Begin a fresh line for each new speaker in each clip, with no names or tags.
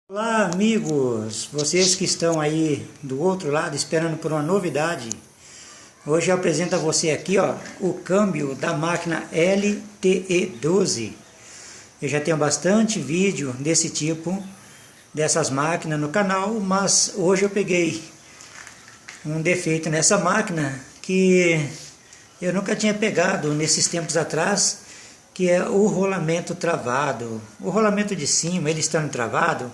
Olá amigos, vocês que estão aí do outro lado esperando por uma novidade. Hoje eu apresento a você aqui o câmbio da máquina LTE12. Eu já tenho bastante vídeo desse tipo, dessas máquinas no canal, mas hoje eu peguei um defeito nessa máquina que eu nunca tinha pegado nesses tempos atrás, que é o rolamento travado. O rolamento de cima, ele estando travado,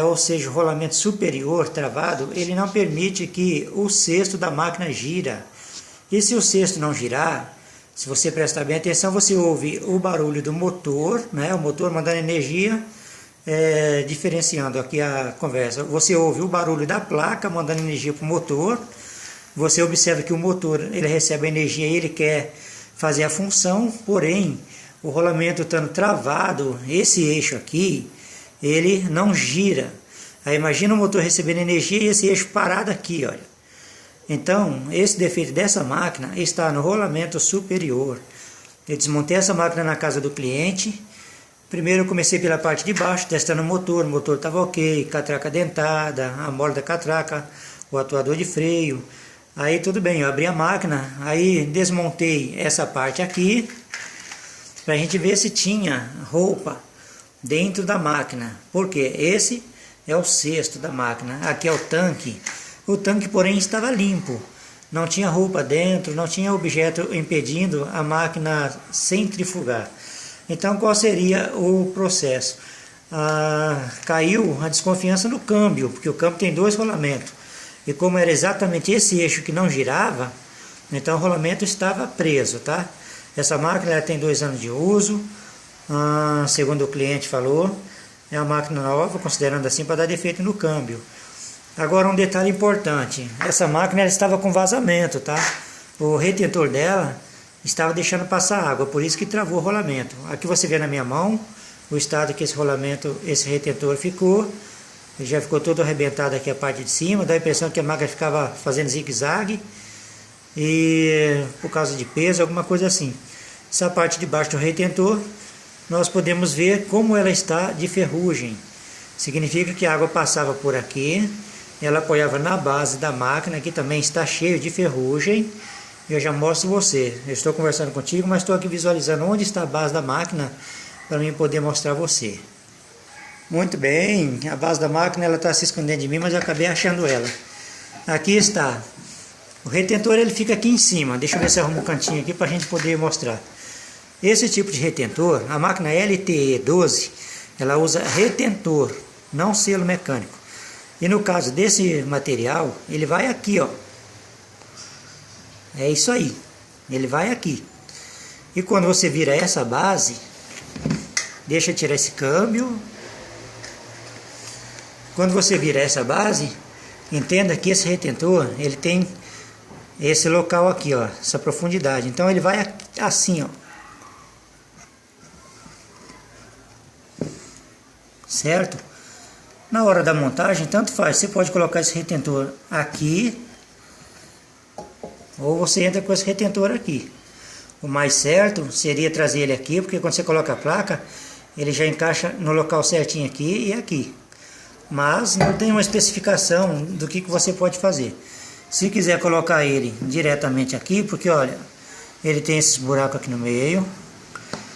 ou seja, o rolamento superior travado, ele não permite que o cesto da máquina gira. E se o cesto não girar, se você prestar bem atenção, você ouve o barulho do motor, né? O motor mandando energia, diferenciando aqui a conversa. Você ouve o barulho da placa mandando energia para o motor. Você observa que o motor ele recebe a energia e ele quer fazer a função, porém, o rolamento estando travado, esse eixo aqui, ele não gira. Aí imagina o motor recebendo energia e esse eixo parado aqui, olha. Então, esse defeito dessa máquina está no rolamento superior. Eu desmontei essa máquina na casa do cliente. Primeiro eu comecei pela parte de baixo, testando o motor estava ok, catraca dentada, a mola da catraca, o atuador de freio. Aí tudo bem, eu abri a máquina, aí desmontei essa parte aqui, para a gente ver se tinha roupa dentro da máquina, porque esse é o cesto da máquina, aqui é o tanque porém estava limpo, não tinha roupa dentro, não tinha objeto impedindo a máquina centrifugar. Então qual seria o processo? Caiu a desconfiança no câmbio, porque o câmbio tem dois rolamentos, e como era exatamente esse eixo que não girava, então o rolamento estava preso, tá? Essa máquina ela tem 2 anos de uso, segundo o cliente falou, é uma máquina nova, considerando assim, para dar defeito no câmbio. Agora um detalhe importante, essa máquina ela estava com vazamento, tá? O retentor dela estava deixando passar água, por isso que travou o rolamento. Aqui você vê na minha mão o estado que esse retentor ficou. Ele já ficou todo arrebentado aqui a parte de cima, dá a impressão que a máquina ficava fazendo zigue-zague, e por causa de peso, alguma coisa assim. Essa parte de baixo do retentor, nós podemos ver como ela está de ferrugem. Significa que a água passava por aqui, ela apoiava na base da máquina, que também está cheio de ferrugem. Eu já mostro você. Eu estou conversando contigo, mas estou aqui visualizando onde está a base da máquina, para mim poder mostrar a você. Muito bem, a base da máquina ela está se escondendo de mim, mas eu acabei achando ela. Aqui está. O retentor ele fica aqui em cima. Deixa eu ver se eu arrumo um cantinho aqui para a gente poder mostrar. Esse tipo de retentor, a máquina LTE12, ela usa retentor, não selo mecânico. E no caso desse material, ele vai aqui, ó. É isso aí. Ele vai aqui. E quando você vira essa base, deixa eu tirar esse câmbio. Quando você vira essa base, entenda que esse retentor, ele tem esse local aqui, ó, essa profundidade. Então ele vai assim, ó. Certo? Na hora da montagem, tanto faz. Você pode colocar esse retentor aqui, ou você entra com esse retentor aqui. O mais certo seria trazer ele aqui, porque quando você coloca a placa, ele já encaixa no local certinho aqui e aqui. Mas não tem uma especificação do que você pode fazer. Se quiser colocar ele diretamente aqui, porque olha, ele tem esses buracos aqui no meio,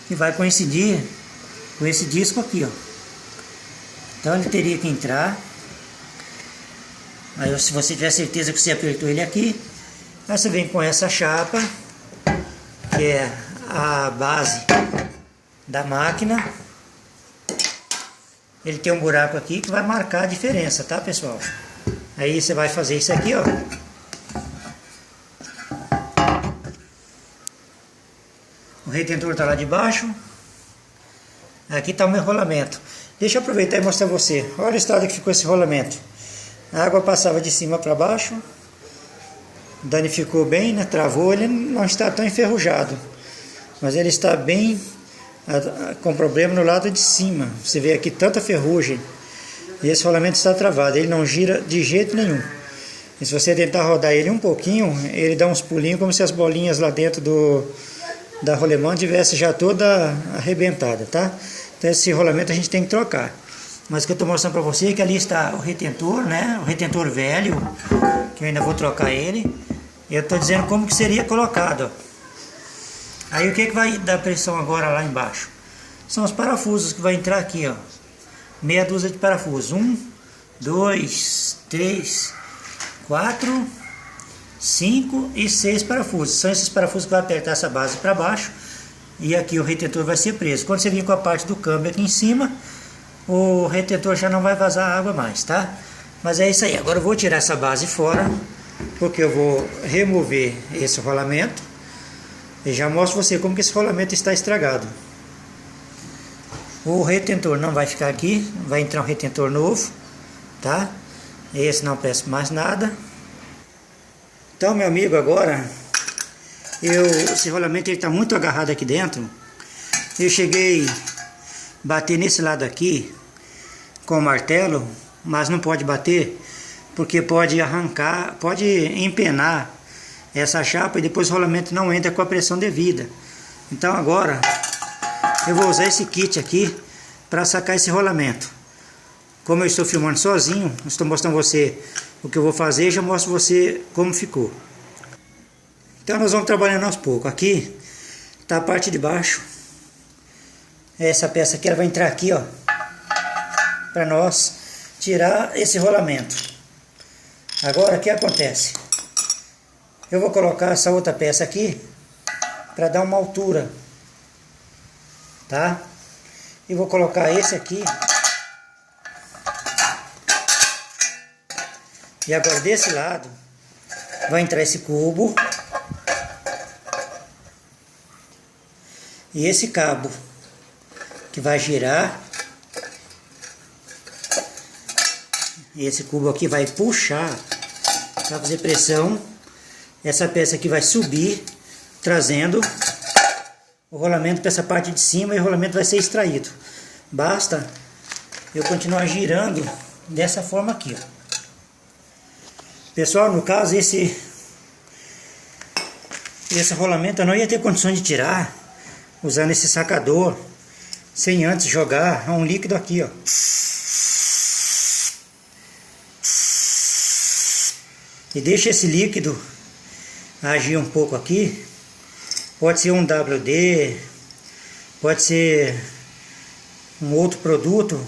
que vai coincidir com esse disco aqui, ó. Então ele teria que entrar. Aí se você tiver certeza que você apertou ele aqui, aí você vem com essa chapa, que é a base da máquina. Ele tem um buraco aqui que vai marcar a diferença, tá, pessoal? Aí você vai fazer isso aqui, ó. O retentor está lá de baixo. Aqui está o meu rolamento. Deixa eu aproveitar e mostrar pra você. Olha o estado que ficou esse rolamento. A água passava de cima para baixo. Danificou bem, né? Travou. Ele não está tão enferrujado, mas ele está bem com problema no lado de cima. Você vê aqui tanta ferrugem. E esse rolamento está travado. Ele não gira de jeito nenhum. E se você tentar rodar ele um pouquinho, ele dá uns pulinhos como se as bolinhas lá dentro da rolemã tivesse já toda arrebentada, tá? Então esse rolamento a gente tem que trocar. Mas o que eu estou mostrando para você é que ali está o retentor, né? O retentor velho, que eu ainda vou trocar ele. Eu estou dizendo como que seria colocado, ó. Aí o que vai dar pressão agora lá embaixo? São os parafusos que vai entrar aqui, ó. Meia dúzia de parafusos. 1, 2, 3, 4, 5 e 6 parafusos. São esses parafusos que vai apertar essa base para baixo. E aqui o retentor vai ser preso. Quando você vir com a parte do câmbio aqui em cima, o retentor já não vai vazar água mais, tá? Mas é isso aí. Agora eu vou tirar essa base fora, porque eu vou remover esse rolamento. E já mostro você como que esse rolamento está estragado. O retentor não vai ficar aqui, vai entrar um retentor novo, tá? Esse não presta mais nada. Então, meu amigo, agora esse rolamento está muito agarrado aqui dentro. Eu cheguei a bater nesse lado aqui com o martelo, mas não pode bater porque pode arrancar, pode empenar essa chapa e depois o rolamento não entra com a pressão devida. Então agora eu vou usar esse kit aqui para sacar esse rolamento. Como eu estou filmando sozinho, estou mostrando você o que eu vou fazer e já mostro você como ficou. Então nós vamos trabalhando aos poucos. Aqui está a parte de baixo. Essa peça aqui ela vai entrar aqui, ó, para nós tirar esse rolamento. Agora o que acontece? Eu vou colocar essa outra peça aqui para dar uma altura, tá? E vou colocar esse aqui. E agora desse lado vai entrar esse cubo e esse cabo que vai girar. E esse cubo aqui vai puxar para fazer pressão. Essa peça aqui vai subir, trazendo o rolamento para essa parte de cima e o rolamento vai ser extraído. Basta eu continuar girando dessa forma aqui, ó. Pessoal, no caso esse rolamento eu não ia ter condições de tirar usando esse sacador sem antes jogar um líquido aqui, ó. E deixa esse líquido agir um pouco aqui. Pode ser um WD, pode ser um outro produto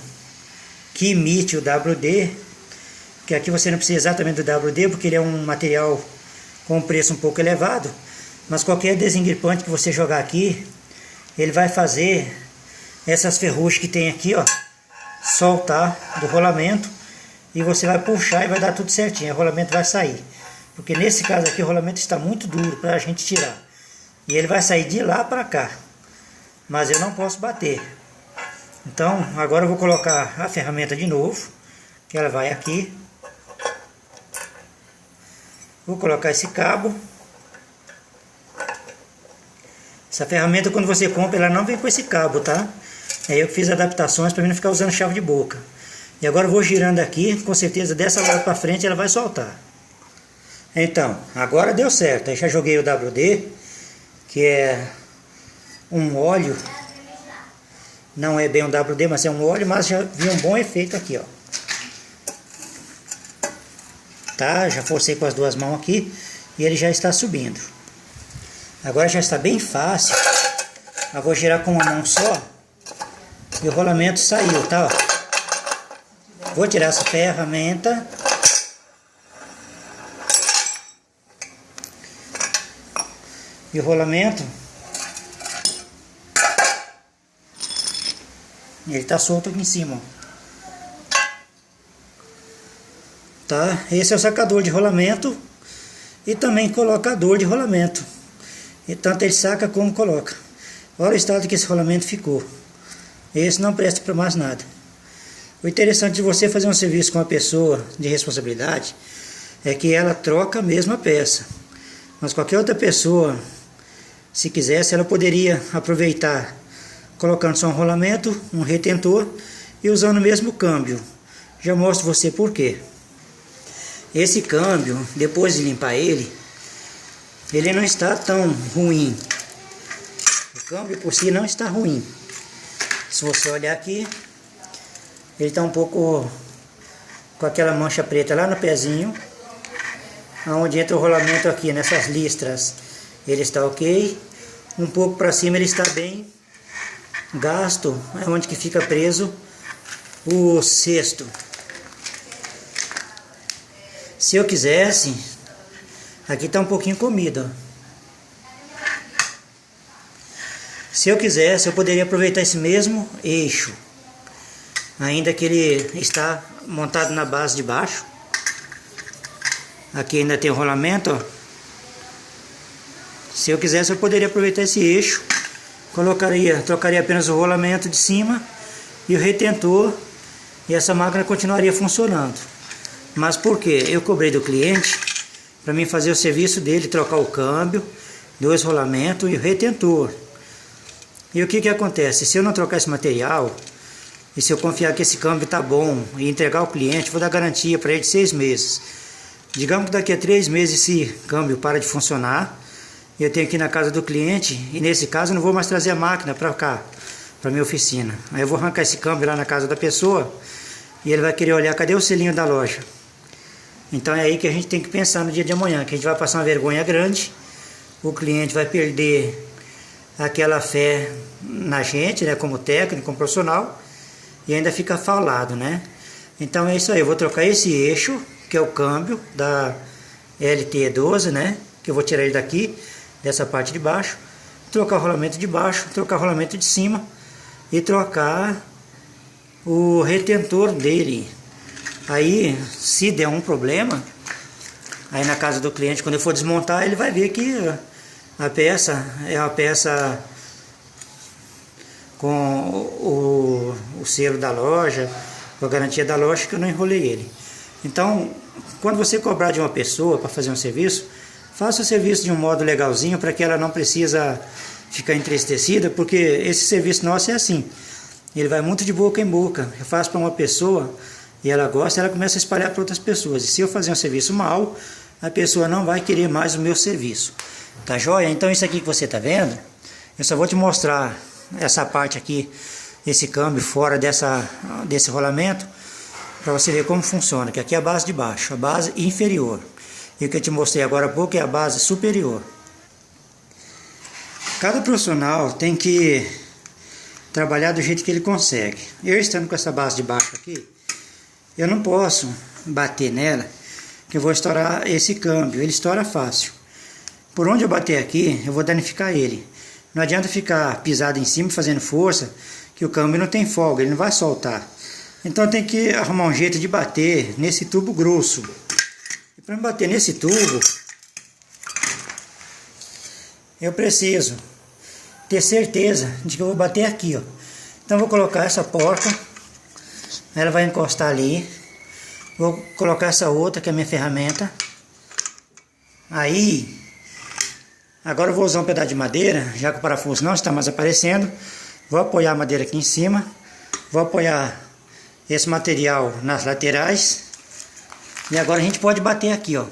que imite o WD, que aqui você não precisa exatamente do WD, porque ele é um material com um preço um pouco elevado, mas qualquer desengripante que você jogar aqui, ele vai fazer essas ferrugens que tem aqui, ó, soltar do rolamento, e você vai puxar e vai dar tudo certinho, o rolamento vai sair. Porque nesse caso aqui o rolamento está muito duro para a gente tirar. E ele vai sair de lá para cá. Mas eu não posso bater. Então agora eu vou colocar a ferramenta de novo. Que ela vai aqui. Vou colocar esse cabo. Essa ferramenta quando você compra ela não vem com esse cabo, tá? É eu que fiz adaptações para mim não ficar usando chave de boca. E agora eu vou girando aqui. Com certeza dessa lado para frente ela vai soltar. Então, agora deu certo. Eu já joguei o WD, que é um óleo. Não é bem um WD, mas é um óleo, mas já vi um bom efeito aqui, ó. Tá? Já forcei com as duas mãos aqui e ele já está subindo. Agora já está bem fácil. Eu vou girar com uma mão só e o rolamento saiu, tá? Ó. Vou tirar essa ferramenta. E o rolamento, ele está solto aqui em cima, ó. Tá? Esse é o sacador de rolamento e também colocador de rolamento. E tanto ele saca como coloca. Olha o estado que esse rolamento ficou. Esse não presta para mais nada. O interessante de você fazer um serviço com uma pessoa de responsabilidade é que ela troca a mesma peça. Mas qualquer outra pessoa, se quisesse, ela poderia aproveitar colocando só um rolamento, um retentor e usando o mesmo câmbio. Já mostro você por quê. Esse câmbio, depois de limpar ele não está tão ruim. O câmbio por si não está ruim. Se você olhar aqui, Ele está um pouco com aquela mancha preta lá no pezinho, onde entra o rolamento aqui nessas listras, ele está ok. Um pouco para cima ele está bem gasto, é onde que fica preso o cesto. Se eu quisesse, aqui está um pouquinho comido, ó. Se eu quisesse, eu poderia aproveitar esse mesmo eixo, ainda que ele está montado na base de baixo. Aqui ainda tem o rolamento, ó. Se eu quisesse, eu poderia aproveitar esse eixo, trocaria apenas o rolamento de cima e o retentor, e essa máquina continuaria funcionando. Mas por quê? Eu cobrei do cliente para mim fazer o serviço dele, trocar o câmbio, 2 rolamentos e o retentor. E o que que acontece? Se eu não trocar esse material, e se eu confiar que esse câmbio está bom e entregar ao cliente, vou dar garantia para ele de 6 meses. Digamos que daqui a 3 meses esse câmbio para de funcionar, e eu tenho que ir na casa do cliente, e nesse caso eu não vou mais trazer a máquina para cá, para minha oficina. Aí eu vou arrancar esse câmbio lá na casa da pessoa, e ele vai querer olhar, cadê o selinho da loja? Então é aí que a gente tem que pensar no dia de amanhã, que a gente vai passar uma vergonha grande, o cliente vai perder aquela fé na gente, né, como técnico, como profissional, e ainda fica falado, né? Então é isso aí, eu vou trocar esse eixo, que é o câmbio da LTE12, né, que eu vou tirar ele daqui, dessa parte de baixo, trocar o rolamento de baixo, trocar o rolamento de cima e trocar o retentor dele. Aí, se der um problema, aí na casa do cliente, quando eu for desmontar, ele vai ver que a peça é uma peça com o selo da loja, com a garantia da loja, que eu não enrolei ele. Então, quando você cobrar de uma pessoa para fazer um serviço, faça o serviço de um modo legalzinho, para que ela não precisa ficar entristecida, porque esse serviço nosso é assim, ele vai muito de boca em boca. Eu faço para uma pessoa e ela gosta, ela começa a espalhar para outras pessoas. E se eu fazer um serviço mal, a pessoa não vai querer mais o meu serviço. Tá joia? Então isso aqui que você tá vendo, eu só vou te mostrar essa parte aqui, esse câmbio fora desse rolamento, para você ver como funciona, que aqui é a base de baixo, a base inferior. E o que eu te mostrei agora há pouco é a base superior. Cada profissional tem que trabalhar do jeito que ele consegue. Eu estando com essa base de baixo aqui, eu não posso bater nela, que eu vou estourar esse câmbio, ele estoura fácil. Por onde eu bater aqui, eu vou danificar ele. Não adianta ficar pisado em cima fazendo força, que o câmbio não tem folga, ele não vai soltar. Então tem que arrumar um jeito de bater nesse tubo grosso. E para bater nesse tubo, eu preciso ter certeza de que eu vou bater aqui, ó. Então vou colocar essa porta, ela vai encostar ali. Vou colocar essa outra, que é a minha ferramenta. Aí, agora eu vou usar um pedaço de madeira, já que o parafuso não está mais aparecendo. Vou apoiar a madeira aqui em cima. Vou apoiar esse material nas laterais. E agora a gente pode bater aqui, ó.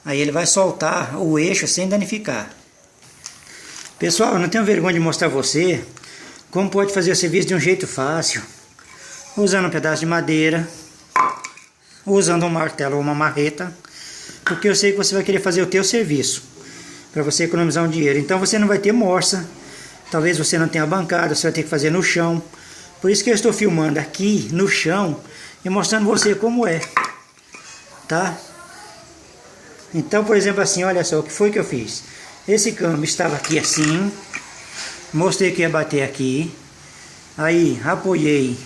Aí ele vai soltar o eixo sem danificar. Pessoal, eu não tenho vergonha de mostrar a você como pode fazer o serviço de um jeito fácil. Usando um pedaço de madeira, usando um martelo ou uma marreta, porque eu sei que você vai querer fazer o teu serviço, para você economizar um dinheiro. Então você não vai ter morsa, talvez você não tenha bancada, você vai ter que fazer no chão. Por isso que eu estou filmando aqui no chão e mostrando você como é, tá? Então, por exemplo, assim, olha só o que foi que eu fiz. Esse câmbio estava aqui assim, mostrei que ia bater aqui, aí apoiei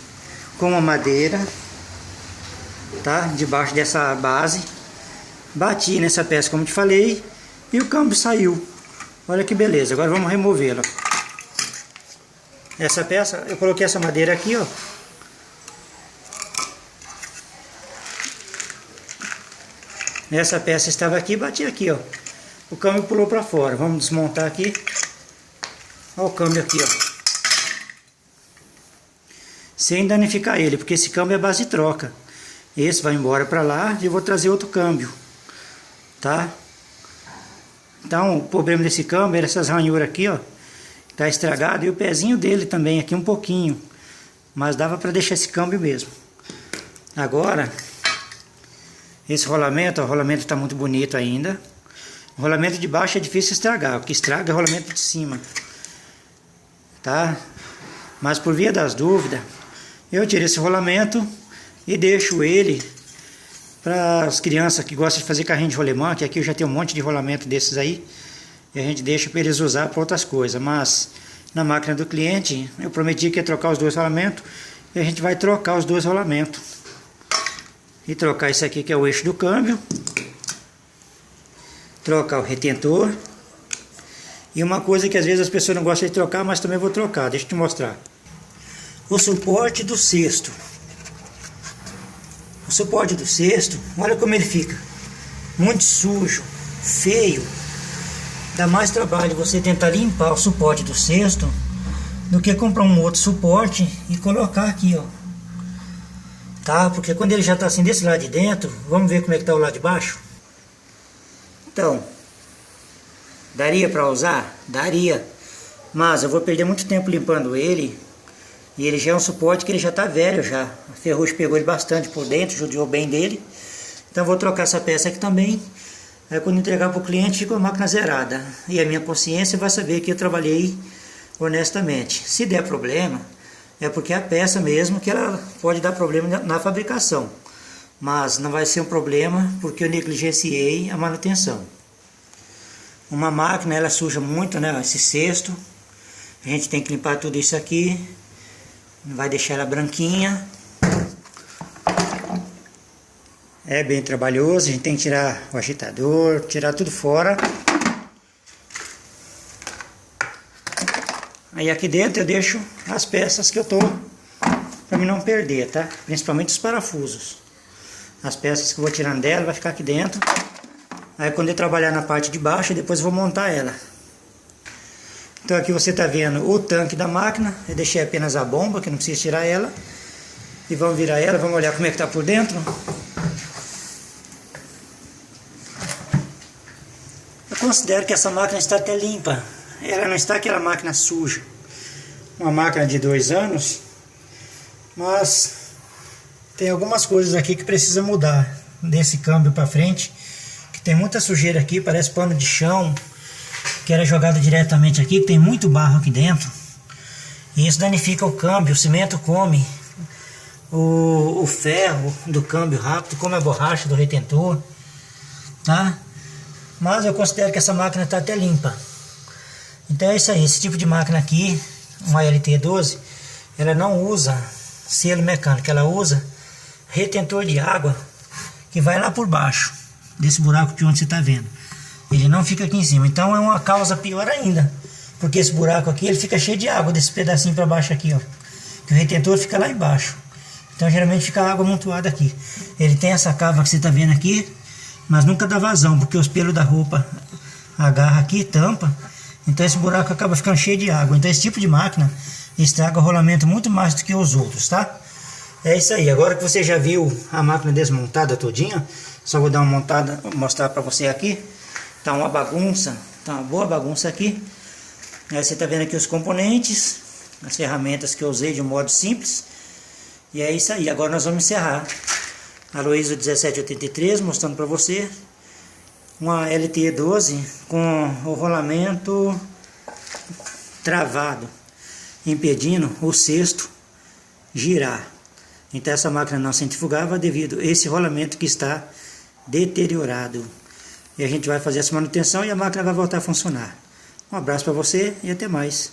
com uma madeira, tá? Debaixo dessa base, bati nessa peça como te falei, e o câmbio saiu. Olha que beleza. Agora vamos removê-la. Essa peça, eu coloquei essa madeira aqui, ó. Essa peça estava aqui, bati aqui, ó. O câmbio pulou para fora. Vamos desmontar aqui. Olha o câmbio aqui, ó. Sem danificar ele, porque esse câmbio é base de troca. Esse vai embora para lá e eu vou trazer outro câmbio, tá? Então o problema desse câmbio era essas ranhuras aqui, ó, tá estragado, e o pezinho dele também aqui um pouquinho, mas dava para deixar esse câmbio mesmo. Agora, esse rolamento, ó, o rolamento está muito bonito ainda. O rolamento de baixo é difícil estragar, o que estraga é o rolamento de cima, tá? Mas por via das dúvidas, eu tirei esse rolamento e deixo ele para as crianças que gostam de fazer carrinho de rolemã, que aqui eu já tenho um monte de rolamento desses aí, e a gente deixa para eles usar para outras coisas. Mas na máquina do cliente, eu prometi que ia trocar os dois rolamentos, e a gente vai trocar os dois rolamentos. E trocar esse aqui que é o eixo do câmbio, trocar o retentor, e uma coisa que às vezes as pessoas não gostam de trocar, mas também vou trocar, deixa eu te mostrar. O suporte do cesto. O suporte do cesto, olha como ele fica. Muito sujo, feio. Dá mais trabalho você tentar limpar o suporte do cesto do que comprar um outro suporte e colocar aqui, ó. Tá? Porque quando ele já está assim desse lado de dentro, vamos ver como é que está o lado de baixo? Então, daria para usar? Daria. Mas eu vou perder muito tempo limpando ele. E ele já é um suporte que ele já está velho já. A ferrugem pegou ele bastante por dentro, judiou bem dele. Então vou trocar essa peça aqui também. Aí quando entregar para o cliente fica a máquina zerada. E a minha consciência vai saber que eu trabalhei honestamente. Se der problema, é porque é a peça mesmo que ela pode dar problema na fabricação. Mas não vai ser um problema porque eu negligenciei a manutenção. Uma máquina, ela suja muito, né? Esse cesto. A gente tem que limpar tudo isso aqui. Vai deixar ela branquinha. É bem trabalhoso, a gente tem que tirar o agitador, tirar tudo fora. Aí aqui dentro eu deixo as peças que eu tô, para mim não perder, tá? Principalmente os parafusos. As peças que eu vou tirando dela vai ficar aqui dentro. Aí quando eu trabalhar na parte de baixo, depois eu vou montar ela. Então aqui você está vendo o tanque da máquina. Eu deixei apenas a bomba, que não precisa tirar ela. E vamos virar ela, vamos olhar como é que está por dentro. Eu considero que essa máquina está até limpa. Ela não está aquela máquina suja. Uma máquina de 2 anos. Mas tem algumas coisas aqui que precisa mudar. Desse câmbio para frente. Que tem muita sujeira aqui, parece pano de chão. Que era jogado diretamente aqui, que tem muito barro aqui dentro. E isso danifica o câmbio, o cimento come o ferro do câmbio rápido, come a borracha do retentor, tá? Mas eu considero que essa máquina está até limpa. Então é isso aí, esse tipo de máquina aqui, uma LT12, ela não usa selo mecânico, ela usa retentor de água que vai lá por baixo, desse buraco de onde você está vendo. Ele não fica aqui em cima, então é uma causa pior ainda, porque esse buraco aqui ele fica cheio de água, desse pedacinho para baixo aqui, ó, que o retentor fica lá embaixo, então geralmente fica água amontoada aqui. Ele tem essa cava que você está vendo aqui, mas nunca dá vazão, porque os pelos da roupa agarra aqui, tampa, então esse buraco acaba ficando cheio de água. Então esse tipo de máquina estraga o rolamento muito mais do que os outros, tá? É isso aí, agora que você já viu a máquina desmontada todinha, só vou dar uma montada, mostrar para você aqui. Tá uma bagunça, tá uma boa bagunça aqui. Aí você tá vendo aqui os componentes, as ferramentas que eu usei de um modo simples. E é isso aí, agora nós vamos encerrar. Aloysio 1783 mostrando para você uma LTE12 com o rolamento travado, impedindo o cesto girar. Então essa máquina não centrifugava devido a esse rolamento que está deteriorado. E a gente vai fazer essa manutenção e a máquina vai voltar a funcionar. Um abraço para você e até mais.